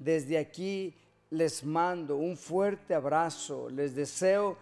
desde aquí les mando un fuerte abrazo. Les deseo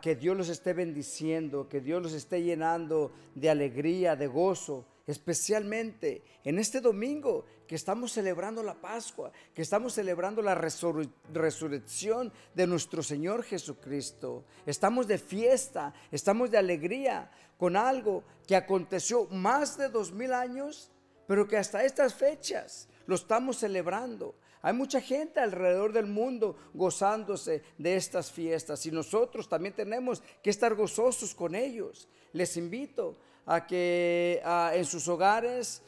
que Dios los esté bendiciendo, que Dios los esté llenando de alegría, de gozo, especialmente en este domingo que estamos celebrando la Pascua, que estamos celebrando la resurrección de nuestro Señor Jesucristo. Estamos de fiesta, estamos de alegría con algo que aconteció más de 2000 años, pero que hasta estas fechas lo estamos celebrando. Hay mucha gente alrededor del mundo gozándose de estas fiestas y nosotros también tenemos que estar gozosos con ellos. Les invito a que en sus hogares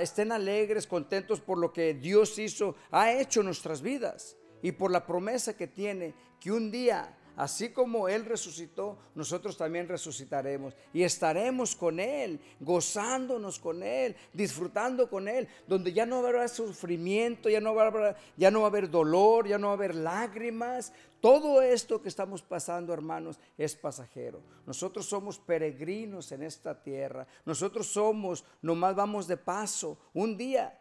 estén alegres, contentos por lo que Dios ha hecho en nuestras vidas y por la promesa que tiene, que un día, así como Él resucitó, nosotros también resucitaremos y estaremos con Él, gozándonos con Él, disfrutando con Él, donde ya no habrá sufrimiento, ya no va a haber dolor, ya no va a haber lágrimas. Todo esto que estamos pasando, hermanos, es pasajero. Nosotros somos peregrinos en esta tierra. Nosotros nomás vamos de paso. Un día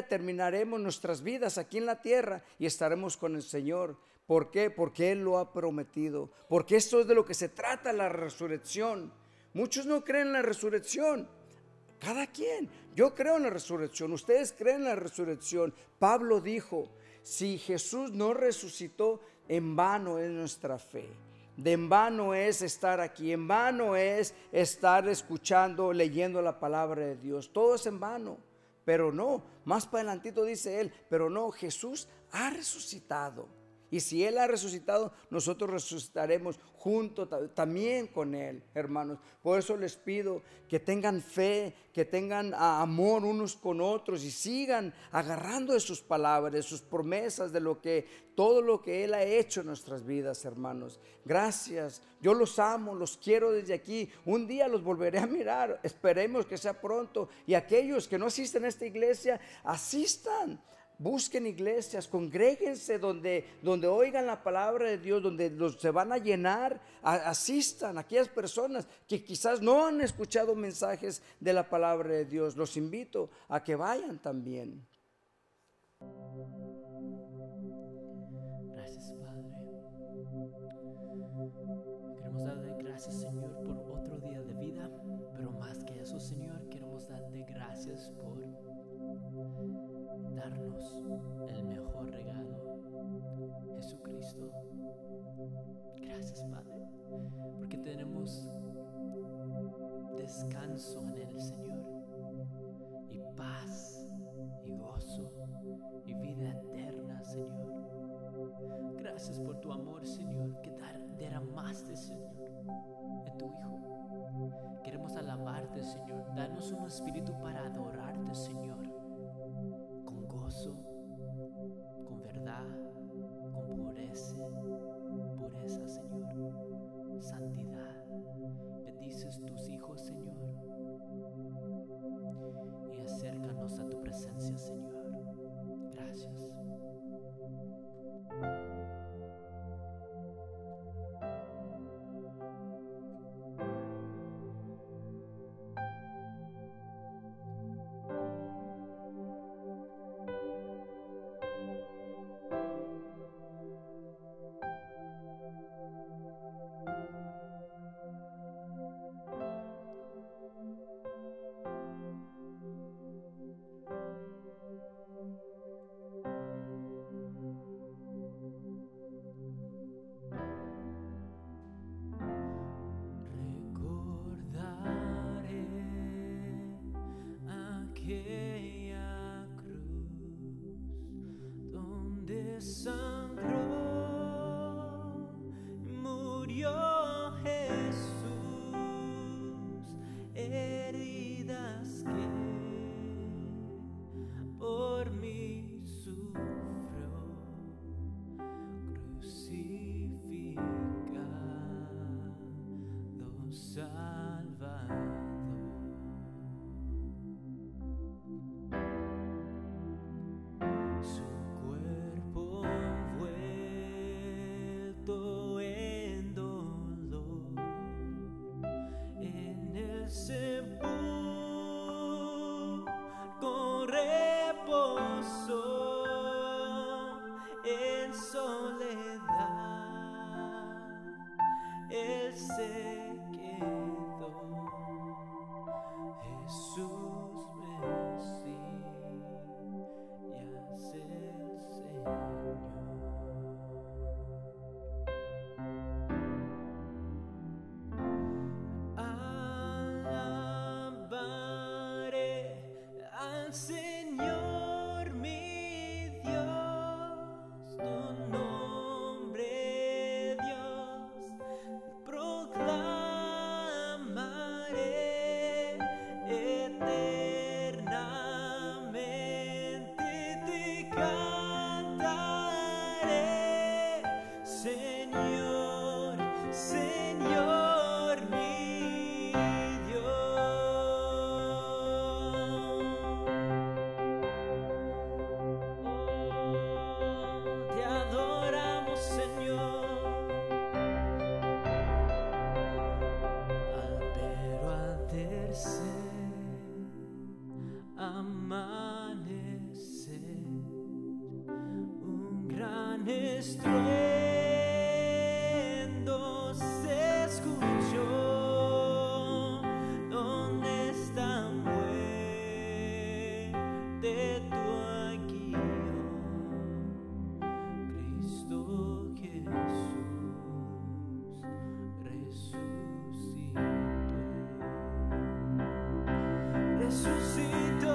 terminaremos nuestras vidas aquí en la tierra y estaremos con el Señor. ¿Por qué? Porque Él lo ha prometido. Porque esto es de lo que se trata la resurrección. Muchos no creen en la resurrección. Cada quien. Yo creo en la resurrección. Ustedes creen en la resurrección. Pablo dijo, si Jesús no resucitó, en vano es nuestra fe. De en vano es estar aquí. En vano es estar escuchando, leyendo la palabra de Dios. Todo es en vano. Pero no, más para adelantito dice él, pero no, Jesús ha resucitado. Y si Él ha resucitado, nosotros resucitaremos junto también con Él, hermanos. Por eso les pido que tengan fe, que tengan amor unos con otros y sigan agarrando de sus palabras, de sus promesas, todo lo que Él ha hecho en nuestras vidas, hermanos. Gracias, yo los amo, los quiero desde aquí. Un día los volveré a mirar, esperemos que sea pronto. Y aquellos que no asisten a esta iglesia, asistan. Busquen iglesias, congréguense donde oigan la palabra de Dios, donde se van a llenar. Asistan a aquellas personas que quizás no han escuchado mensajes de la palabra de Dios. Los invito a que vayan también. Gracias, Padre. Queremos darle gracias, Señor, por otro día de vida, pero más que eso, Señor, queremos darte gracias por darnos el mejor regalo, Jesucristo. Gracias, Padre, porque tenemos descanso en el Señor, y paz, y gozo, y vida eterna, Señor. Gracias por tu amor, Señor, que derramaste, Señor, en tu Hijo. Queremos alabarte, Señor. Danos un espíritu para adorarte, Señor, con gozo, con verdad, con pureza, Señor, santidad. Bendices tus hijos, Señor, y acércanos a tu presencia, Señor. Gracias. Aquella cruz donde sangró y murió Jesús, heridas que por mí sufrió, crucificado, salvado. Con reposo estruendo se escuchó. ¿Dónde está muerte tu aquí, Cristo Jesús resucitó. Resucitó.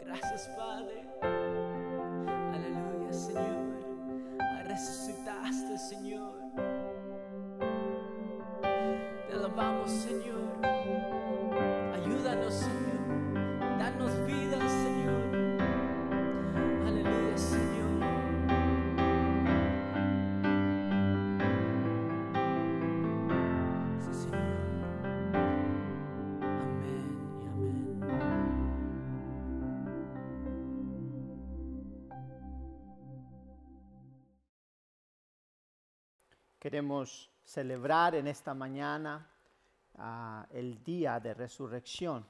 Gracias, Padre. Aleluya, Señor. Resucitaste, Señor. Te alabamos, Señor. Ayúdanos, Señor. Danos vida, Señor. Aleluya, Señor. Sí, Señor. Amén y amén. Queremos celebrar en esta mañana el día de resurrección.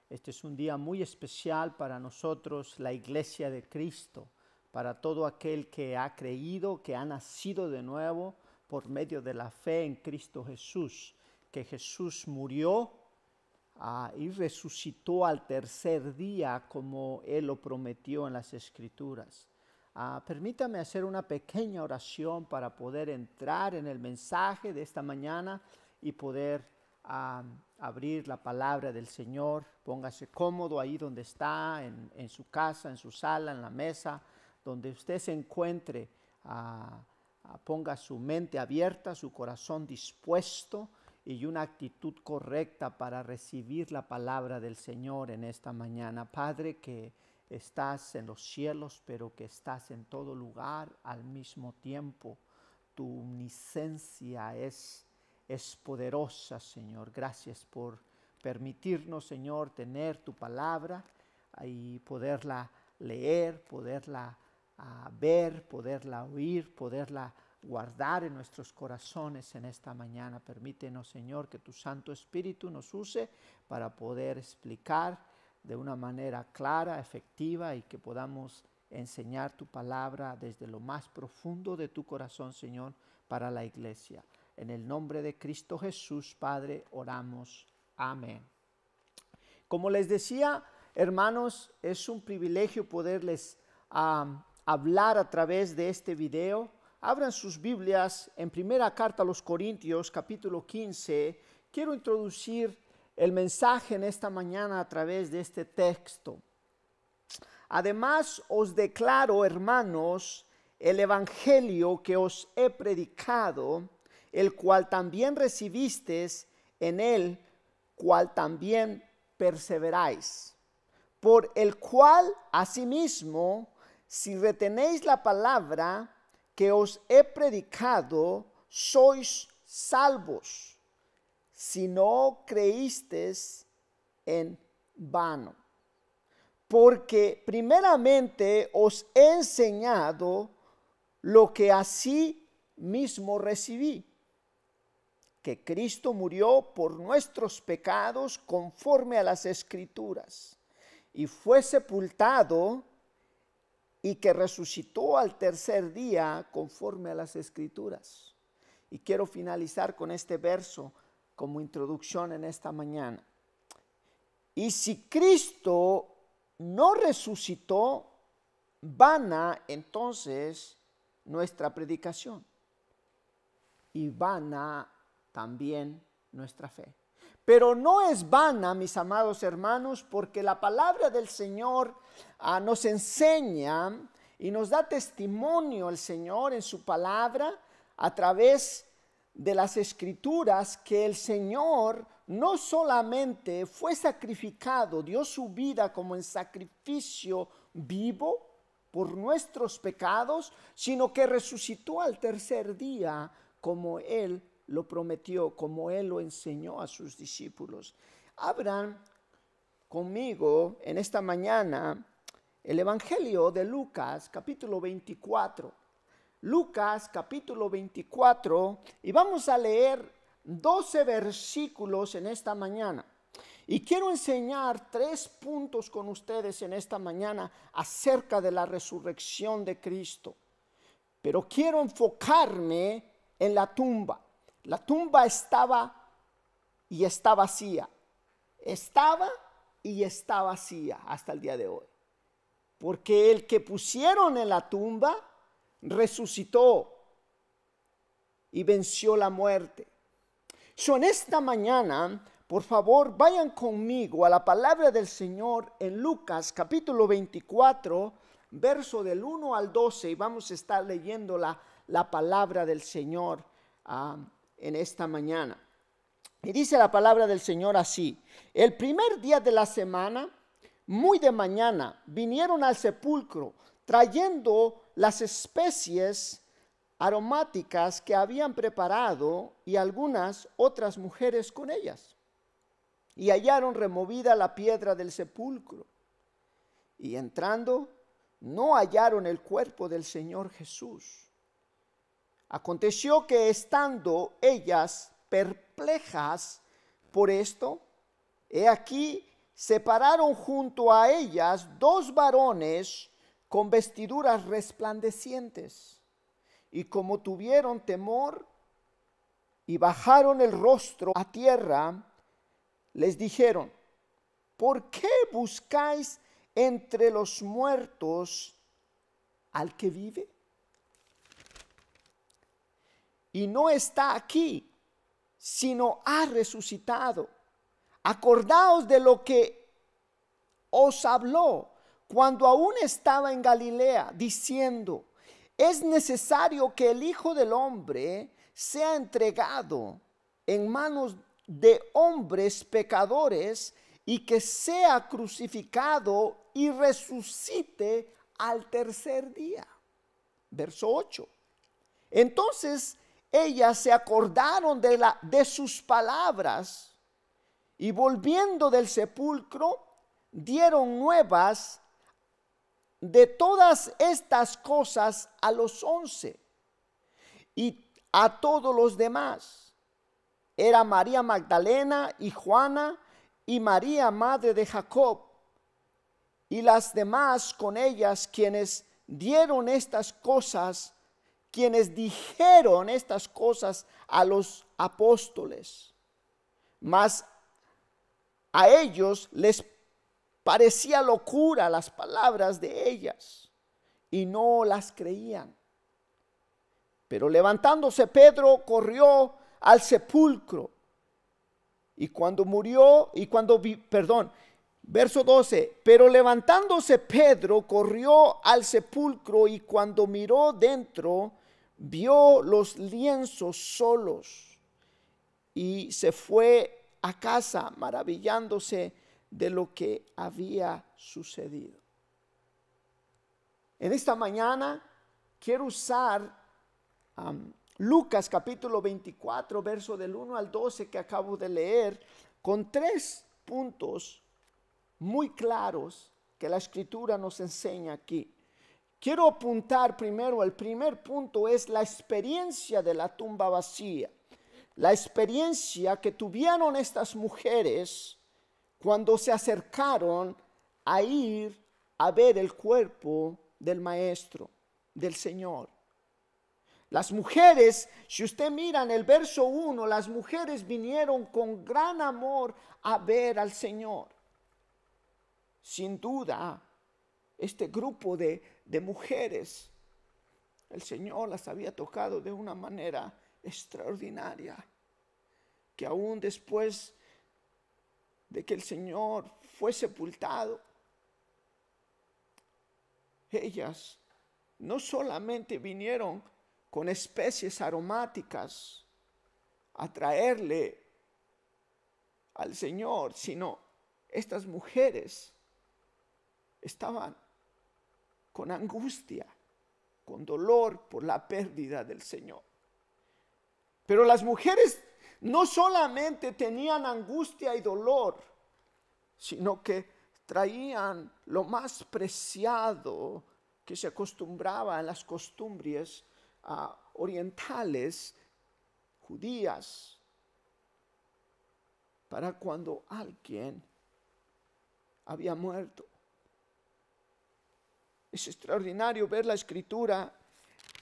Este es un día muy especial para nosotros, la Iglesia de Cristo, para todo aquel que ha creído, que ha nacido de nuevo por medio de la fe en Cristo Jesús, que Jesús murió y resucitó al tercer día como Él lo prometió en las Escrituras. Permítame hacer una pequeña oración para poder entrar en el mensaje de esta mañana y poder abrir la palabra del Señor. Póngase cómodo ahí donde está, en su casa, en su sala, en la mesa, donde usted se encuentre. Ponga su mente abierta, su corazón dispuesto y una actitud correcta para recibir la palabra del Señor en esta mañana. Padre, que estás en los cielos, pero que estás en todo lugar al mismo tiempo. Tu omnisciencia es poderosa, Señor. Gracias por permitirnos, Señor, tener tu palabra y poderla leer, poderla ver, poderla oír, poderla guardar en nuestros corazones en esta mañana. Permítenos, Señor, que tu Santo Espíritu nos use para poder explicar de una manera clara, efectiva, y que podamos enseñar tu palabra desde lo más profundo de tu corazón, Señor, para la iglesia. En el nombre de Cristo Jesús, Padre, oramos. Amén. Como les decía, hermanos, es un privilegio poderles hablar a través de este video. Abran sus Biblias en Primera Carta a los Corintios, capítulo 15. Quiero introducir el mensaje en esta mañana a través de este texto. Además, os declaro, hermanos, el evangelio que os he predicado, el cual también recibisteis, en el cual también perseveráis, por el cual asimismo, si retenéis la palabra que os he predicado, sois salvos, si no creísteis en vano. Porque primeramente os he enseñado lo que así mismo recibí, que Cristo murió por nuestros pecados conforme a las Escrituras, y fue sepultado, y que resucitó al tercer día conforme a las Escrituras. Y quiero finalizar con este verso como introducción en esta mañana. Y si Cristo no resucitó, vana entonces nuestra predicación y vana también nuestra fe. Pero no es vana, mis amados hermanos, porque la palabra del Señor nos enseña y nos da testimonio el Señor en su palabra a través de las Escrituras, que el Señor no solamente fue sacrificado, dio su vida como en sacrificio vivo por nuestros pecados, sino que resucitó al tercer día como Él lo prometió, como Él lo enseñó a sus discípulos. Abran conmigo en esta mañana el Evangelio de Lucas, capítulo 24. Lucas, capítulo 24, y vamos a leer 12 versículos en esta mañana. Y quiero enseñar 3 puntos con ustedes en esta mañana acerca de la resurrección de Cristo. Pero quiero enfocarme en la tumba. La tumba estaba y está vacía. Estaba y está vacía hasta el día de hoy. Porque el que pusieron en la tumba resucitó y venció la muerte. En esta mañana, por favor, vayan conmigo a la palabra del Señor en Lucas capítulo 24, verso del 1 al 12, y vamos a estar leyendo la palabra del Señor en esta mañana. Y dice la palabra del Señor así: el primer día de la semana, muy de mañana, vinieron al sepulcro trayendo las especies aromáticas que habían preparado y algunas otras mujeres con ellas. Y hallaron removida la piedra del sepulcro. Y entrando, no hallaron el cuerpo del Señor Jesús. Aconteció que estando ellas perplejas por esto, he aquí se pararon junto a ellas 2 varones con vestiduras resplandecientes. Y como tuvieron temor y bajaron el rostro a tierra, les dijeron: ¿por qué buscáis entre los muertos al que vive? Y no está aquí, sino ha resucitado. Acordaos de lo que os habló cuando aún estaba en Galilea, diciendo: es necesario que el Hijo del Hombre sea entregado en manos de hombres pecadores y que sea crucificado y resucite al tercer día. Verso 8. Entonces ellas se acordaron de sus palabras y volviendo del sepulcro dieron nuevas de todas estas cosas a los 11 y a todos los demás. Era María Magdalena y Juana y María, madre de Jacob, y las demás con ellas, quienes dijeron estas cosas a los apóstoles. Mas a ellos les parecía locura las palabras de ellas y no las creían. Pero levantándose Pedro corrió al sepulcro verso 12, pero levantándose Pedro corrió al sepulcro y cuando miró dentro vio los lienzos solos y se fue a casa maravillándose de lo que había sucedido. En esta mañana quiero usar Lucas capítulo 24, verso del 1 al 12 que acabo de leer, con 3 puntos muy claros que la Escritura nos enseña aquí. Quiero apuntar primero, el primer punto es la experiencia de la tumba vacía. La experiencia que tuvieron estas mujeres cuando se acercaron a ir a ver el cuerpo del Maestro, del Señor. Las mujeres, si usted mira en el verso 1, las mujeres vinieron con gran amor a ver al Señor. Sin duda, este grupo de mujeres, el Señor las había tocado de una manera extraordinaria, que aún después de que el Señor fue sepultado, ellas no solamente vinieron con especies aromáticas a traerle al Señor, sino estas mujeres estaban con angustia, con dolor por la pérdida del Señor. Pero las mujeres no solamente tenían angustia y dolor, sino que traían lo más preciado que se acostumbraba en las costumbres orientales, judías, para cuando alguien había muerto. Es extraordinario ver la escritura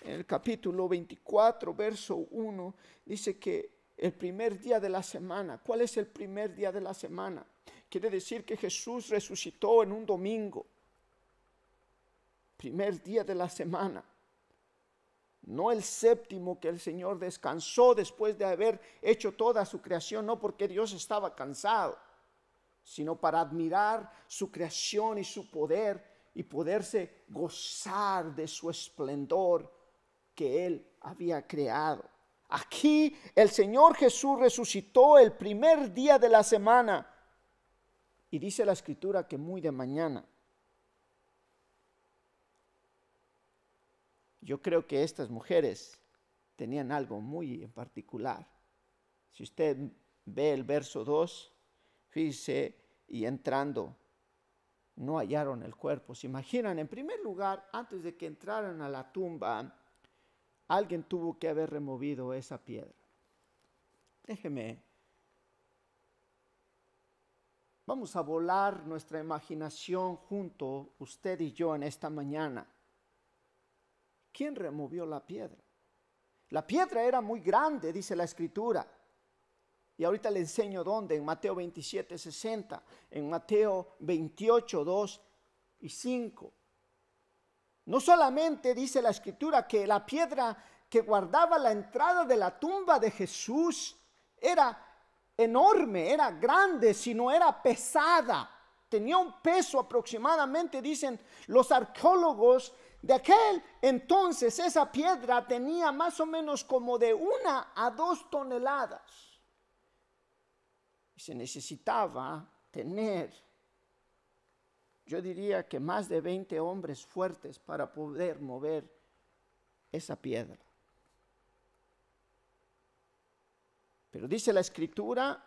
en el capítulo 24, verso 1, dice que el primer día de la semana. ¿Cuál es el primer día de la semana? Quiere decir que Jesús resucitó en un domingo. Primer día de la semana. No el séptimo, que el Señor descansó después de haber hecho toda su creación, no porque Dios estaba cansado, sino para admirar su creación y su poder y poderse gozar de su esplendor que Él había creado. Aquí el Señor Jesús resucitó el primer día de la semana y dice la Escritura que muy de mañana. Yo creo que estas mujeres tenían algo muy en particular. Si usted ve el verso 2, fíjese, y entrando, no hallaron el cuerpo. ¿Se imaginan? En primer lugar, antes de que entraran a la tumba, alguien tuvo que haber removido esa piedra. Déjeme. Vamos a volar nuestra imaginación junto, usted y yo, en esta mañana. ¿Quién removió la piedra? La piedra era muy grande, dice la Escritura. Y ahorita le enseño dónde, en Mateo 27, 60, en Mateo 28, 2 y 5. No solamente dice la Escritura que la piedra que guardaba la entrada de la tumba de Jesús era enorme, era grande, sino era pesada. Tenía un peso aproximadamente, dicen los arqueólogos, de aquel entonces esa piedra tenía más o menos como de 1 a 2 toneladas. Y se necesitaba tener, yo diría que más de 20 hombres fuertes para poder mover esa piedra. Pero dice la Escritura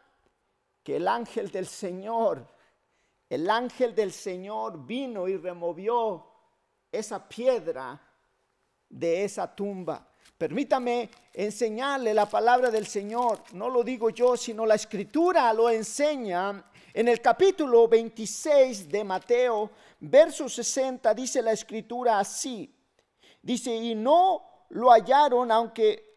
que el ángel del Señor vino y removió esa piedra de esa tumba. Permítame enseñarle la palabra del Señor. No lo digo yo, sino la Escritura lo enseña. En el capítulo 26 de Mateo, verso 60, dice la Escritura así. Dice, y no lo hallaron, aunque,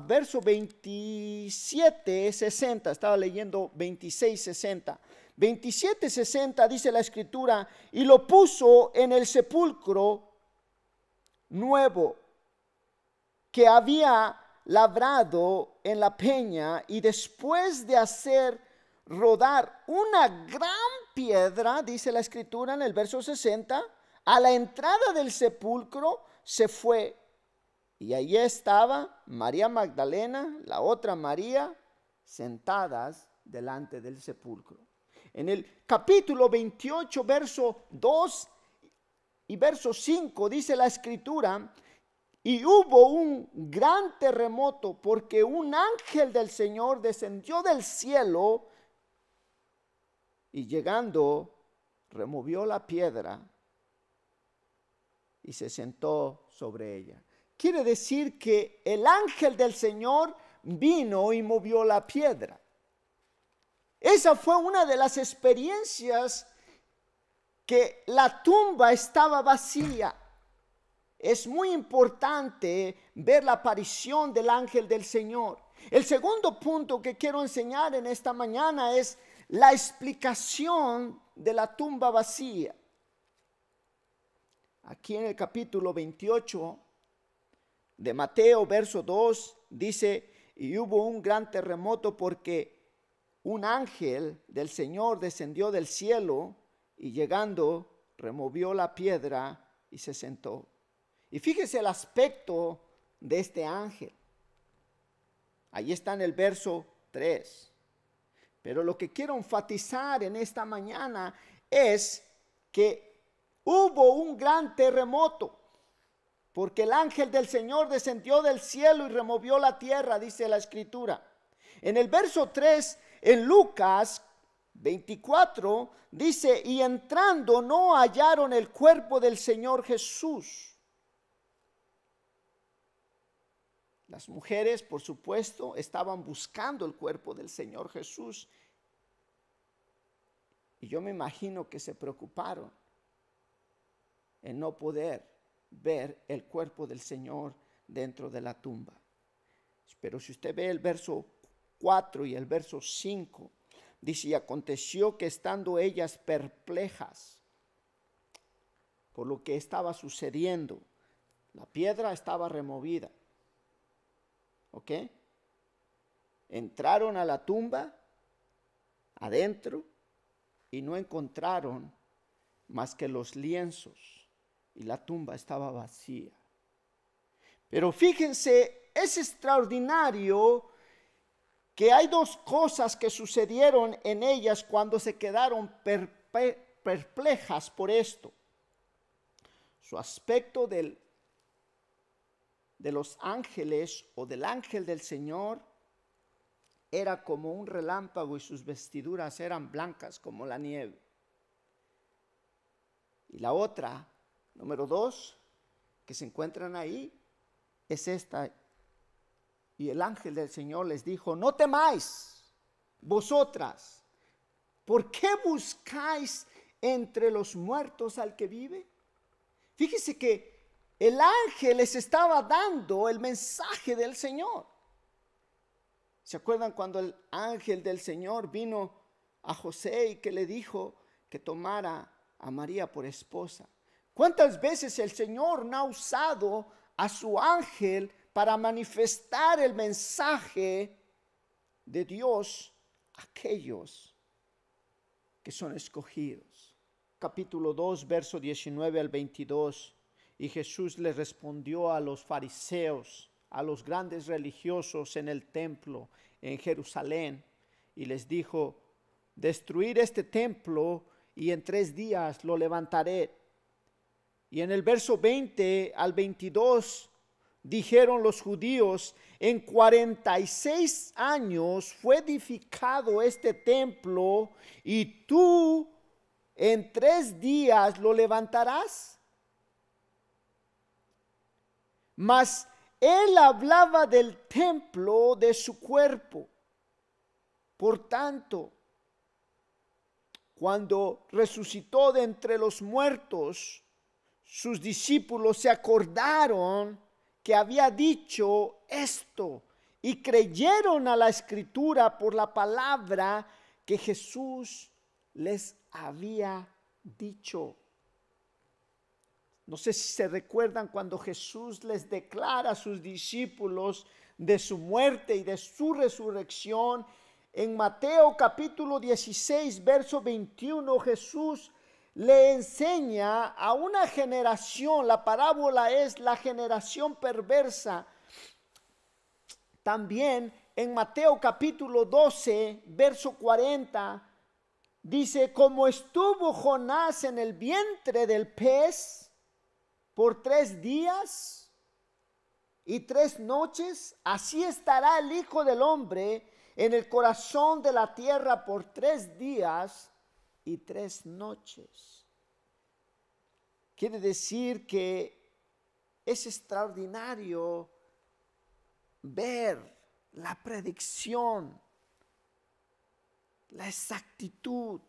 verso 27, 60, estaba leyendo 26, 60. 27, 60 dice la Escritura, y lo puso en el sepulcro nuevo que había labrado en la peña, y después de hacer rodar una gran piedra, dice la Escritura en el verso 60, a la entrada del sepulcro se fue, y allí estaba María Magdalena, la otra María, sentadas delante del sepulcro. En el capítulo 28, verso 2 y verso 5, dice la Escritura, y hubo un gran terremoto porque un ángel del Señor descendió del cielo y llegando removió la piedra y se sentó sobre ella. Quiere decir que el ángel del Señor vino y movió la piedra. Esa fue una de las experiencias que la tumba estaba vacía. Es muy importante ver la aparición del ángel del Señor. El segundo punto que quiero enseñar en esta mañana es la explicación de la tumba vacía. Aquí en el capítulo 28 de Mateo, verso 2, dice: y hubo un gran terremoto porque un ángel del Señor descendió del cielo y llegando removió la piedra y se sentó. Y fíjese el aspecto de este ángel. Ahí está en el verso 3. Pero lo que quiero enfatizar en esta mañana es que hubo un gran terremoto, porque el ángel del Señor descendió del cielo y removió la tierra, dice la Escritura. En el verso 3, en Lucas 24, dice: y entrando no hallaron el cuerpo del Señor Jesús. Las mujeres, por supuesto, estaban buscando el cuerpo del Señor Jesús. Y yo me imagino que se preocuparon en no poder ver el cuerpo del Señor dentro de la tumba. Pero si usted ve el verso 4 y el verso 5, dice: y aconteció que estando ellas perplejas por lo que estaba sucediendo, la piedra estaba removida. ¿Ok? Entraron a la tumba adentro y no encontraron más que los lienzos y la tumba estaba vacía. Pero fíjense, es extraordinario que hay dos cosas que sucedieron en ellas cuando se quedaron perplejas por esto. Su aspecto de los ángeles o del ángel del Señor era como un relámpago y sus vestiduras eran blancas como la nieve. Y la otra, número 2, que se encuentran ahí, es esta: y el ángel del Señor les dijo: no temáis vosotras, ¿por qué buscáis entre los muertos al que vive? Fíjese que el ángel les estaba dando el mensaje del Señor. ¿Se acuerdan cuando el ángel del Señor vino a José y que le dijo que tomara a María por esposa? ¿Cuántas veces el Señor no ha usado a su ángel para manifestar el mensaje de Dios a aquellos que son escogidos? Capítulo 2, verso 19 al 22. Y Jesús le respondió a los fariseos, a los grandes religiosos en el templo en Jerusalén, y les dijo: destruid este templo y en 3 días lo levantaré. Y en el verso 20 al 22 dijeron los judíos: en 46 años fue edificado este templo y tú en 3 días lo levantarás. Mas él hablaba del templo de su cuerpo. Por tanto, cuando resucitó de entre los muertos, sus discípulos se acordaron que había dicho esto y creyeron a la Escritura por la palabra que Jesús les había dicho. No sé si se recuerdan cuando Jesús les declara a sus discípulos de su muerte y de su resurrección. En Mateo capítulo 16, verso 21, Jesús le enseña a una generación, la parábola es la generación perversa. También en Mateo capítulo 12, verso 40, dice: como estuvo Jonás en el vientre del pez por 3 días y 3 noches, así estará el Hijo del Hombre en el corazón de la tierra por 3 días y 3 noches. Quiere decir que es extraordinario ver la predicción, la exactitud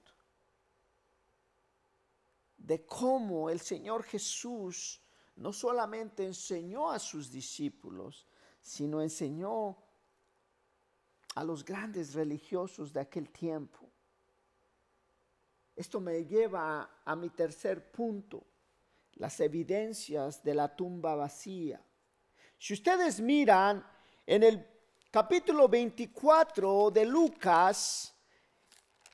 de cómo el Señor Jesús no solamente enseñó a sus discípulos, sino enseñó a los grandes religiosos de aquel tiempo. Esto me lleva a mi tercer punto, las evidencias de la tumba vacía. Si ustedes miran en el capítulo 24 de Lucas,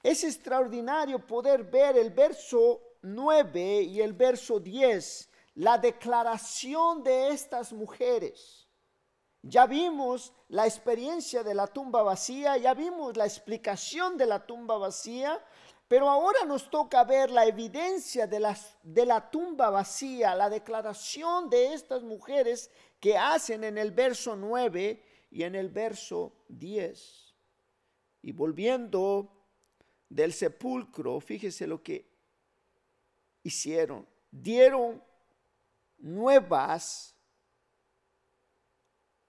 es extraordinario poder ver el verso 9 y el verso 10, la declaración de estas mujeres. Ya vimos la experiencia de la tumba vacía, ya vimos la explicación de la tumba vacía, pero ahora nos toca ver la evidencia de la tumba vacía, la declaración de estas mujeres que hacen en el verso 9 y en el verso 10. Y volviendo del sepulcro, fíjese lo que hicieron. Dieron nuevas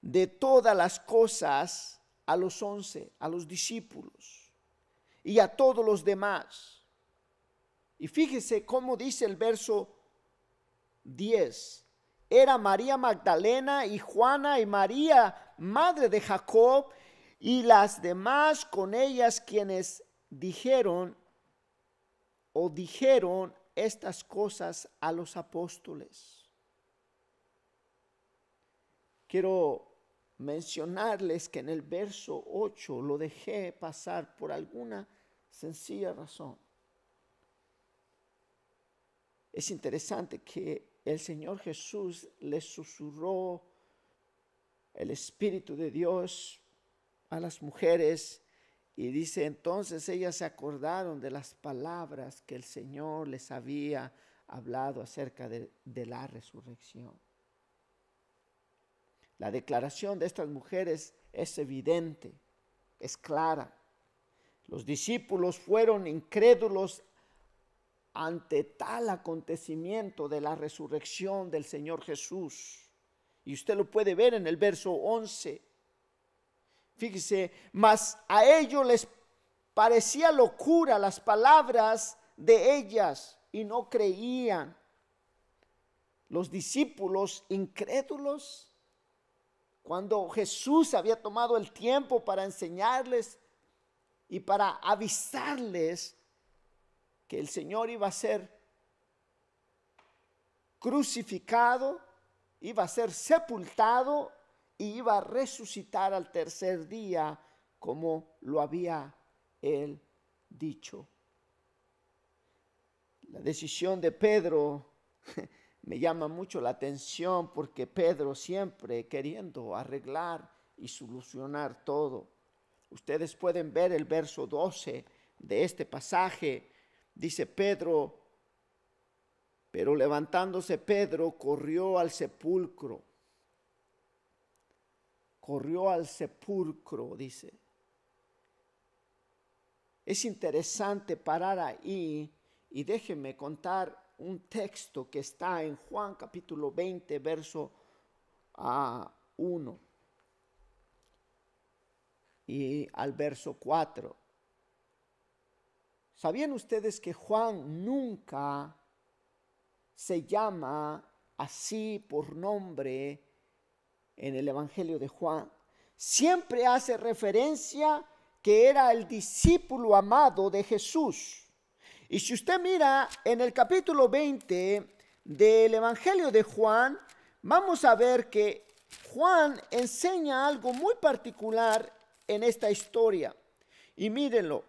de todas las cosas a los 11, a los discípulos y a todos los demás. Y fíjese cómo dice el verso 10. Era María Magdalena y Juana y María, madre de Jacob, y las demás con ellas quienes dijeron estas cosas a los apóstoles. Quiero mencionarles que en el verso 8 lo dejé pasar por alguna sencilla razón. Es interesante que el Señor Jesús les susurró el Espíritu de Dios a las mujeres y dice, entonces ellas se acordaron de las palabras que el Señor les había hablado acerca de la resurrección. La declaración de estas mujeres es evidente, es clara. Los discípulos fueron incrédulos ante tal acontecimiento de la resurrección del Señor Jesús. Y usted lo puede ver en el verso 11. Fíjese, mas a ellos les parecía locura las palabras de ellas y no creían. Los discípulos incrédulos, cuando Jesús había tomado el tiempo para enseñarles y para avisarles que el Señor iba a ser crucificado, iba a ser sepultado y iba a resucitar al tercer día, como lo había él dicho. La decisión de Pedro me llama mucho la atención, porque Pedro siempre queriendo arreglar y solucionar todo. Ustedes pueden ver el verso 12 de este pasaje. Dice Pedro, pero levantándose Pedro corrió al sepulcro. Corrió al sepulcro, dice. Es interesante parar ahí y déjenme contar un texto que está en Juan capítulo 20, verso 1 y al verso 4. ¿Sabían ustedes que Juan nunca se llama así por nombre en el Evangelio de Juan? Siempre hace referencia que era el discípulo amado de Jesús. Y si usted mira en el capítulo 20 del Evangelio de Juan, vamos a ver que Juan enseña algo muy particular en esta historia. Y mírenlo,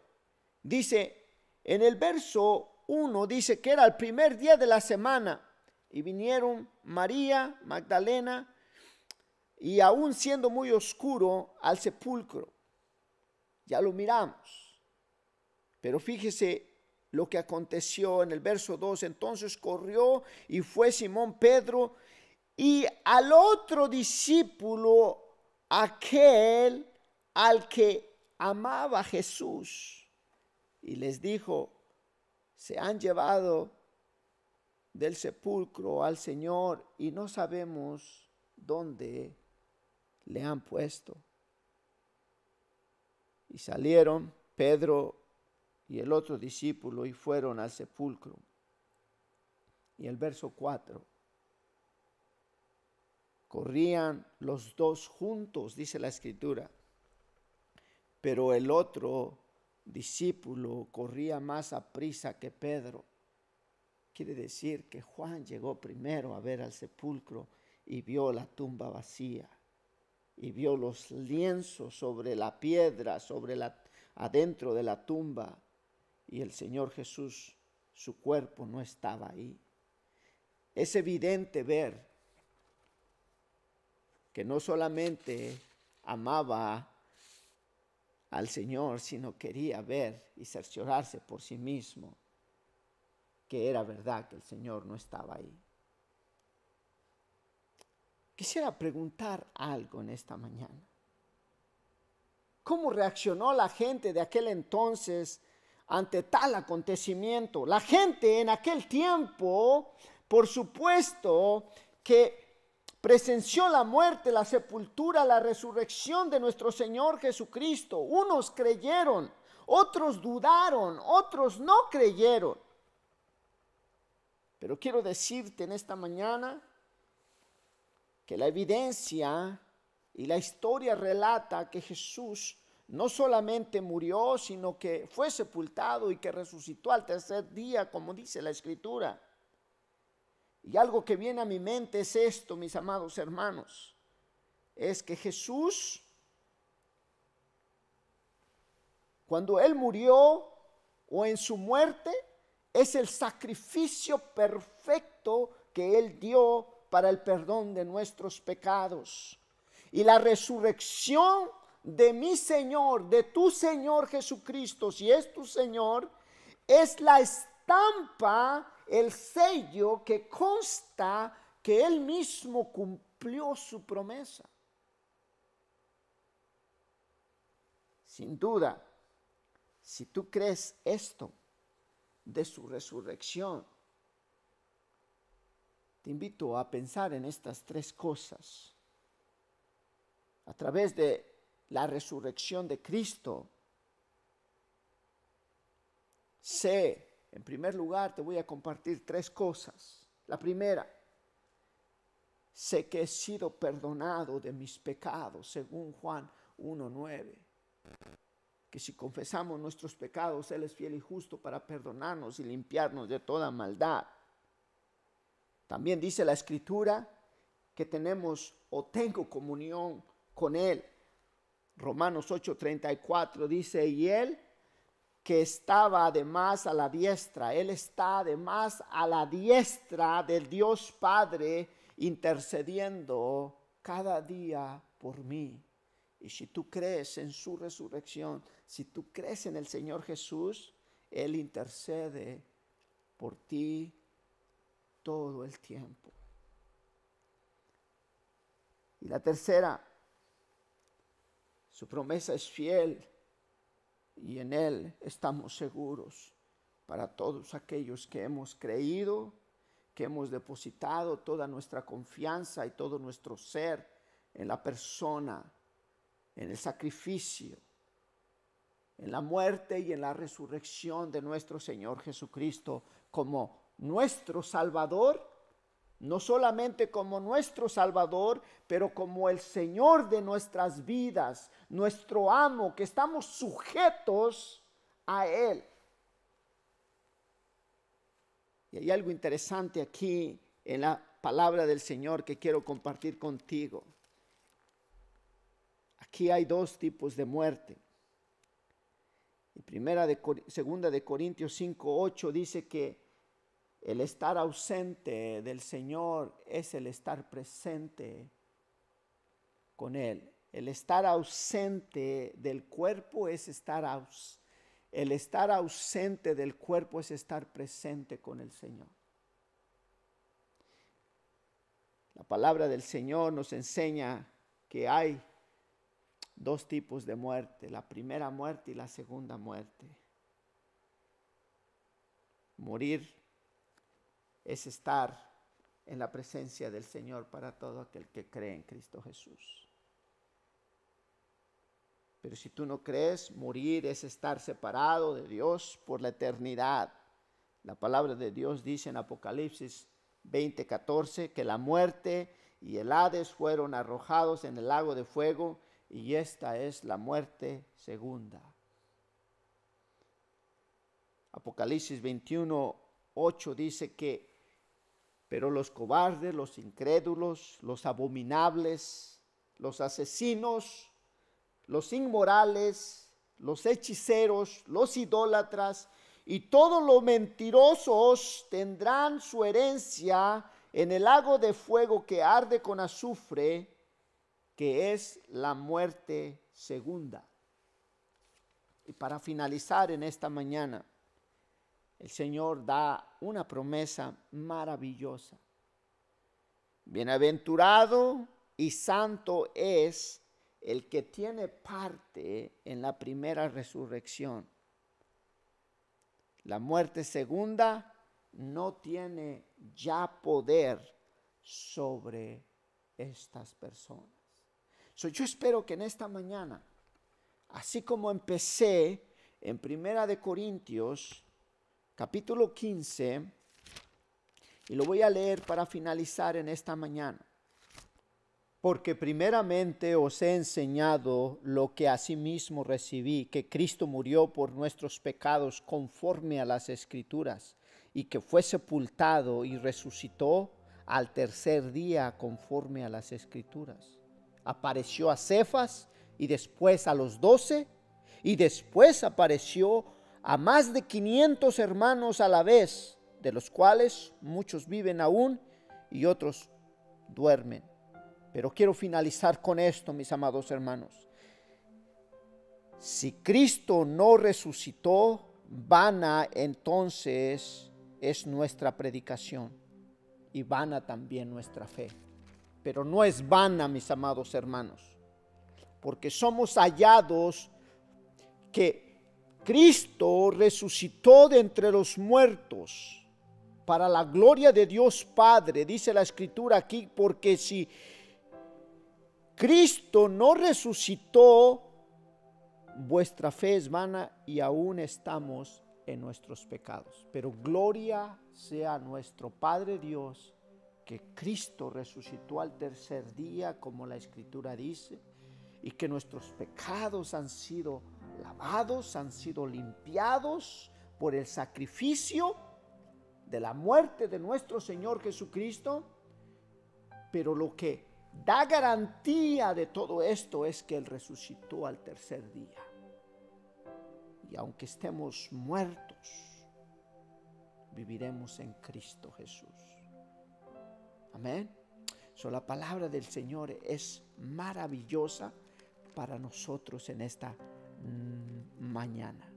dice en el verso 1, dice que era el primer día de la semana y vinieron María Magdalena y aún siendo muy oscuro al sepulcro. Ya lo miramos, pero fíjese lo que aconteció en el verso 2. Entonces corrió y fue Simón Pedro y al otro discípulo, aquel al que amaba Jesús, y les dijo, se han llevado del sepulcro al Señor y no sabemos dónde le han puesto. Y salieron Pedro y el otro discípulo y fueron al sepulcro. Y el verso 4. Corrían los dos juntos, dice la Escritura, pero el otro discípulo corría más aprisa que Pedro. Quiere decir que Juan llegó primero a ver al sepulcro y vio la tumba vacía, y vio los lienzos sobre la piedra, adentro de la tumba, y el Señor Jesús, su cuerpo no estaba ahí. Es evidente ver que no solamente amaba al Señor, sino quería ver y cerciorarse por sí mismo que era verdad que el Señor no estaba ahí. Quisiera preguntar algo en esta mañana. ¿Cómo reaccionó la gente de aquel entonces ante tal acontecimiento? La gente en aquel tiempo, por supuesto, que presenció la muerte, la sepultura, la resurrección de nuestro Señor Jesucristo. Unos creyeron, otros dudaron, otros no creyeron. Pero quiero decirte en esta mañana que la evidencia y la historia relata que Jesús no solamente murió, sino que fue sepultado y que resucitó al tercer día, como dice la Escritura. Y algo que viene a mi mente es esto, mis amados hermanos, es que Jesús, cuando Él murió o en su muerte, es el sacrificio perfecto que Él dio para el perdón de nuestros pecados. Y la resurrección de mi Señor, de tu Señor Jesucristo, si es tu Señor, es la estampa, el sello que consta que Él mismo cumplió su promesa. Sin duda, si tú crees esto de su resurrección, te invito a pensar en estas tres cosas. A través de la resurrección de Cristo, en primer lugar, te voy a compartir tres cosas. La primera, sé que he sido perdonado de mis pecados, según Juan 1:9. Que si confesamos nuestros pecados, Él es fiel y justo para perdonarnos y limpiarnos de toda maldad. También dice la Escritura que tenemos o tengo comunión con Él. Romanos 8:34 dice, y Él que estaba además a la diestra, Él está además a la diestra del Dios Padre, intercediendo cada día por mí. Y si tú crees en su resurrección, si tú crees en el Señor Jesús, Él intercede por ti todo el tiempo. Y la tercera, su promesa es fiel y en Él estamos seguros para todos aquellos que hemos creído, que hemos depositado toda nuestra confianza y todo nuestro ser en la persona, en el sacrificio, en la muerte y en la resurrección de nuestro Señor Jesucristo como nuestro Salvador, no solamente como nuestro Salvador, pero como el Señor de nuestras vidas, nuestro amo, que estamos sujetos a Él. Y hay algo interesante aquí en la palabra del Señor que quiero compartir contigo. Aquí hay dos tipos de muerte. Segunda de Corintios 5:8 dice que el estar ausente del Señor es el estar presente con Él. El estar ausente del cuerpo es el estar ausente del cuerpo es estar presente con el Señor. La palabra del Señor nos enseña que hay dos tipos de muerte, la primera muerte y la segunda muerte. Morir es estar en la presencia del Señor para todo aquel que cree en Cristo Jesús. Pero si tú no crees, morir es estar separado de Dios por la eternidad. La palabra de Dios dice en Apocalipsis 20:14, que la muerte y el Hades fueron arrojados en el lago de fuego, y esta es la muerte segunda. Apocalipsis 21:8 dice que, pero los cobardes, los incrédulos, los abominables, los asesinos, los inmorales, los hechiceros, los idólatras y todos los mentirosos tendrán su herencia en el lago de fuego que arde con azufre, que es la muerte segunda. Y para finalizar en esta mañana, el Señor da una promesa maravillosa. Bienaventurado y santo es el que tiene parte en la primera resurrección. La muerte segunda no tiene ya poder sobre estas personas. Yo espero que en esta mañana, así como empecé en 1 Corintios capítulo 15, y lo voy a leer para finalizar en esta mañana. Porque primeramente os he enseñado lo que asimismo recibí, que Cristo murió por nuestros pecados conforme a las Escrituras, y que fue sepultado y resucitó al tercer día conforme a las Escrituras. Apareció a Cefas y después a los 12, y después apareció a más de 500 hermanos a la vez, de los cuales muchos viven aún y otros duermen. Pero quiero finalizar con esto, mis amados hermanos. Si Cristo no resucitó, vana entonces es nuestra predicación y vana también nuestra fe. Pero no es vana, mis amados hermanos, porque somos hallados que Cristo resucitó de entre los muertos para la gloria de Dios Padre. Dice la Escritura aquí, porque si Cristo no resucitó, vuestra fe es vana y aún estamos en nuestros pecados. Pero gloria sea a nuestro Padre Dios, que Cristo resucitó al tercer día, como la Escritura dice, y que nuestros pecados han sido lavados, han sido limpiados por el sacrificio de la muerte de nuestro Señor Jesucristo. Pero lo que da garantía de todo esto es que Él resucitó al tercer día. Y aunque estemos muertos, viviremos en Cristo Jesús. Amén. La palabra del Señor es maravillosa para nosotros en esta mañana.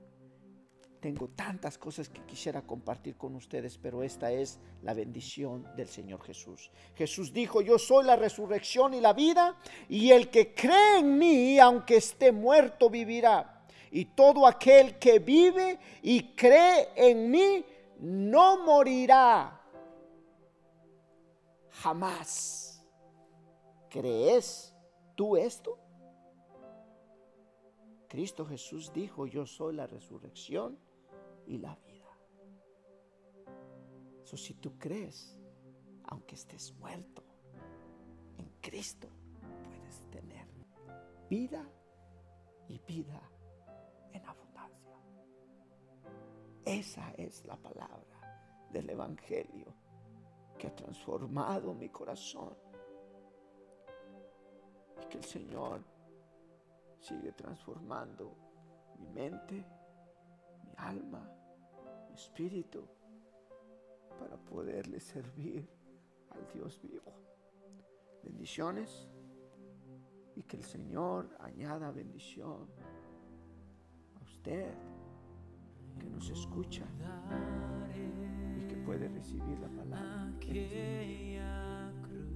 Tengo tantas cosas que quisiera compartir con ustedes, pero esta es la bendición del Señor Jesús. Jesús dijo: yo soy la resurrección y la vida, y el que cree en mí, aunque esté muerto, vivirá. Y todo aquel que vive y cree en mí, no morirá jamás. ¿Crees tú esto? Cristo Jesús dijo: yo soy la resurrección y la vida. Si tú crees, aunque estés muerto, en Cristo puedes tener vida y vida en abundancia. Esa es la palabra del Evangelio que ha transformado mi corazón, y que el Señor sigue transformando mi mente, mi alma, mi espíritu, para poderle servir al Dios vivo. Bendiciones, y que el Señor añada bendición a usted que nos escucha y que puede recibir la palabra. Aquella cruz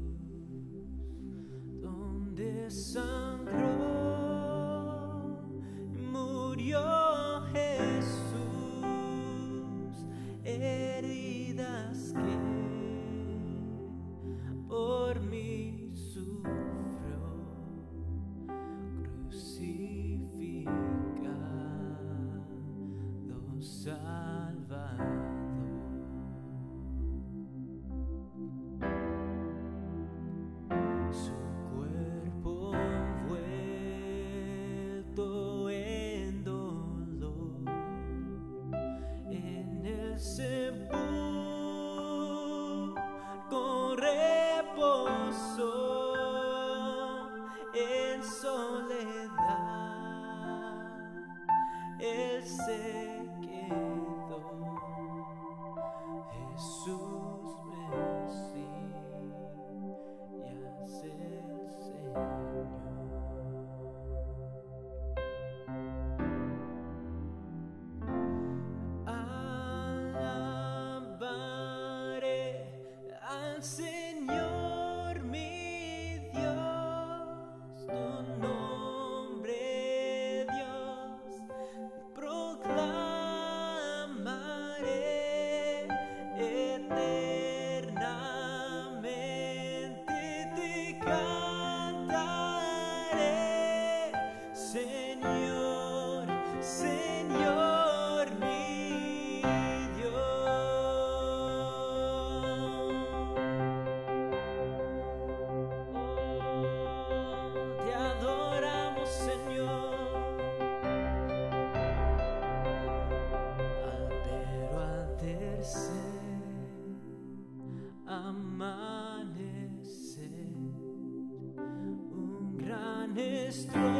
donde sangró, murió Jesús, heridas que por mí sufrió, crucificado Salvador. se quedó. Jesús Mesías el Señor. Alabaré al Señor mi Dios, tu nombre, Dios, proclamaré eternamente, te cantaré, Señor, Señor mi te adoramos, Señor. Pero al tercer amanecer, un gran estruendo